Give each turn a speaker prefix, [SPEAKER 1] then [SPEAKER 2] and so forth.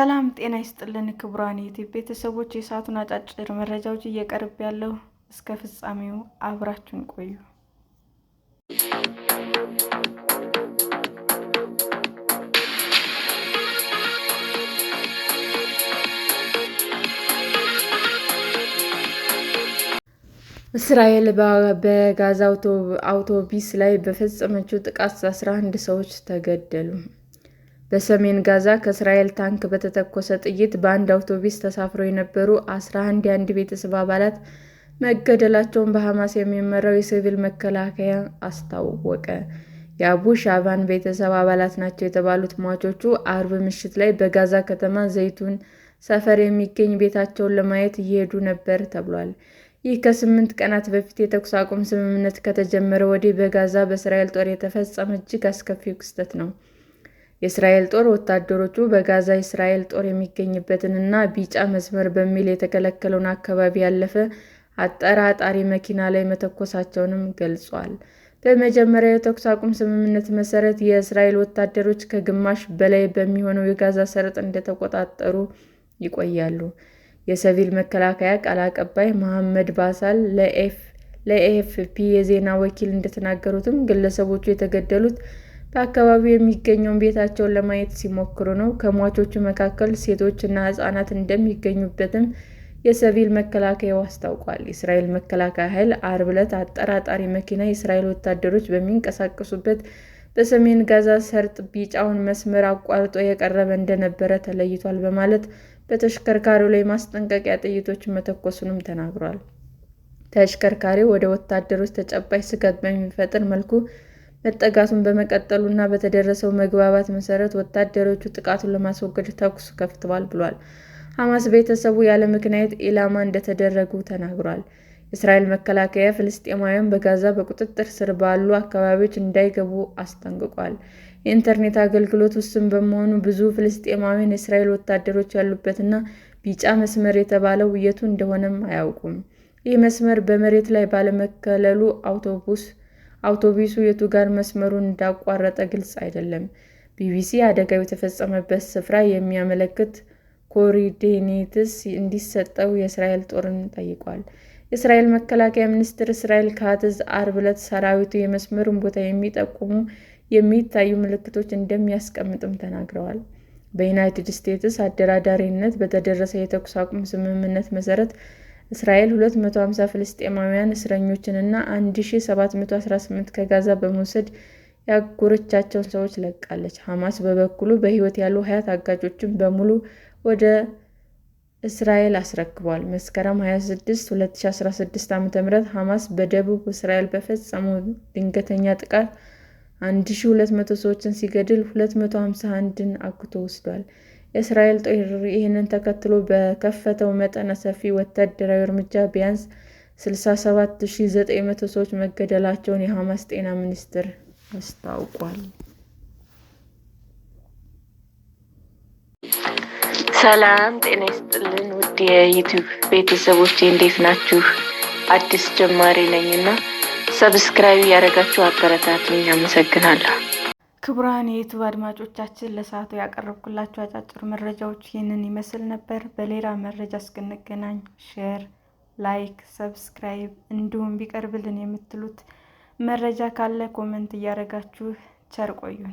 [SPEAKER 1] ሰላም ጤና ይስጥልን ክቡራን የዩቲዩብ ቤተሰቦች፣ የሰዓቱን አጫጭር መረጃዎች እየቀርብ ያለው እስከ ፍጻሜው አብራችሁን ቆዩ። እስራኤል በጋዛ አውቶቡስ ላይ በፈጸመችው ጥቃት 11 ሰዎች ተገደሉ። በሰሜን ጋዛ ከእስራኤል ታንክ በተተኮሰ ጥይት በአንድ አውቶቡስ ተሳፍረው የነበሩ 11 የአንድ ቤተሰብ አባላት መገደላቸውን በሐማስ የሚመራው የሲቪል መከላከያ አስታወቀ። የአቡ ሻባን ቤተሰብ አባላት ናቸው የተባሉት ሟቾቹ አርብ ምሽት ላይ በጋዛ ከተማ ዘይቱን ሰፈር የሚገኝ ቤታቸውን ለማየት እየሄዱ ነበር ተብሏል። ይህ ከ8 ቀናት በፊት የተኩስ አቁም ስምምነት ከተጀመረ ወዲህ በጋዛ በእስራኤል ጦር የተፈጸመ እጅግ አስከፊ ክስተት ነው። የእስራኤል ጦር ወታደሮቹ በጋዛ የእስራኤል ጦር የሚገኝበትን እና ቢጫ መስመር በሚል የተከለለውን አካባቢ ያለፈ አጠራጣሪ መኪና ላይ መተኮሳቸውንም ገልጿል። በመጀመሪያው የተኩስ አቁም ስምምነት መሰረት የእስራኤል ወታደሮች ከግማሽ በላይ በሚሆነው የጋዛ ሰርጥ እንደተቆጣጠሩ ይቆያሉ። የሲቪል መከላከያ ቃል አቀባይ መሐመድ ባሳል ለኤኤፍፒ የዜና ወኪል እንደተናገሩትም ግለሰቦቹ የተገደሉት በአካባቢው የሚገኘውን ቤታቸውን ለማየት ሲሞክሩ ነው። ከሟቾቹ መካከል ሴቶች እና ሕፃናት እንደሚገኙበትም የሲቪል መከላከያው አስታውቋል። የእስራኤል መከላከያ ኃይል ዓርብ ዕለት አጠራጣሪ መኪና የእስራኤል ወታደሮች በሚንቀሳቀሱበት በሰሜን ጋዛ ሰርጥ ቢጫውን መስመር አቋርጦ የቀረበ እንደነበረ ተለይቷል በማለት በተሽከርካሪው ላይ ማስጠንቀቂያ ጥይቶችን መተኮሱንም ተናግሯል። ተሽከርካሪው ወደ ወታደሮች ተጨባጭ ስጋት በሚፈጥር መልኩ መጠጋቱን በመቀጠሉ እና በተደረሰው መግባባት መሰረት ወታደሮቹ ጥቃቱን ለማስወገድ ተኩስ ከፍተዋል ብሏል። ሐማስ ቤተሰቡ ያለ ምክንያት ኢላማ እንደተደረጉ ተናግሯል። የእስራኤል መከላከያ ፍልስጤማውያን በጋዛ በቁጥጥር ስር ባሉ አካባቢዎች እንዳይገቡ አስጠንቅቋል። የኢንተርኔት አገልግሎት ውስን በመሆኑ ብዙ ፍልስጤማውያን የእስራኤል ወታደሮች ያሉበትና ቢጫ መስመር የተባለው የቱ እንደሆነም አያውቁም። ይህ መስመር በመሬት ላይ ባለመከለሉ አውቶቡሱ የቱ ጋር መስመሩን እንዳቋረጠ ግልጽ አይደለም። ቢቢሲ አደጋው የተፈጸመበት ስፍራ የሚያመለክት ኮኦርዲኔትስ እንዲሰጠው የእስራኤል ጦርን ጠይቋል። የእስራኤል መከላከያ ሚኒስትር እስራኤል ካትዝ ዓርብ ዕለት ሰራዊቱ የመስመሩን ቦታ የሚጠቁሙ የሚታዩ ምልክቶች እንደሚያስቀምጥም ተናግረዋል። በዩናይትድ ስቴትስ አደራዳሪነት በተደረሰ የተኩስ አቁም ስምምነት መሰረት እስራኤል 250 ፍልስጤማውያን እስረኞችን እና 1718 ከጋዛ በመውሰድ ያጎረቻቸውን ሰዎች ለቃለች። ሐማስ በበኩሉ በሕይወት ያሉ 20 ታጋቾችን በሙሉ ወደ እስራኤል አስረክቧል። መስከረም 26 2016 ዓ.ም ሐማስ በደቡብ እስራኤል በፈጸመው ድንገተኛ ጥቃት 1200 ሰዎችን ሲገድል 251ን አግቶ ወስዷል። የእስራኤል ጦር ይህንን ተከትሎ በከፈተው መጠነ ሰፊ ወታደራዊ እርምጃ ቢያንስ 67,900 ሰዎች መገደላቸውን የሐማስ ጤና ሚኒስቴር አስታውቋል። ሰላም ጤና ይስጥልን ውድ የዩቲዩብ ቤተሰቦች እንዴት ናችሁ? አዲስ ጀማሪ ነኝና ሰብስክራይብ ያደረጋችሁ አበረታቱኝ። አመሰግናለሁ። ክቡራን የዩቲዩብ አድማጮቻችን ለሰዓቱ ያቀረብኩላችሁ አጫጭር መረጃዎች ይህንን ይመስል ነበር። በሌላ መረጃ እስክንገናኝ ሼር፣ ላይክ፣ ሰብስክራይብ እንዲሁም ቢቀርብልን የምትሉት መረጃ ካለ ኮሜንት እያደረጋችሁ ቸር ቆዩን።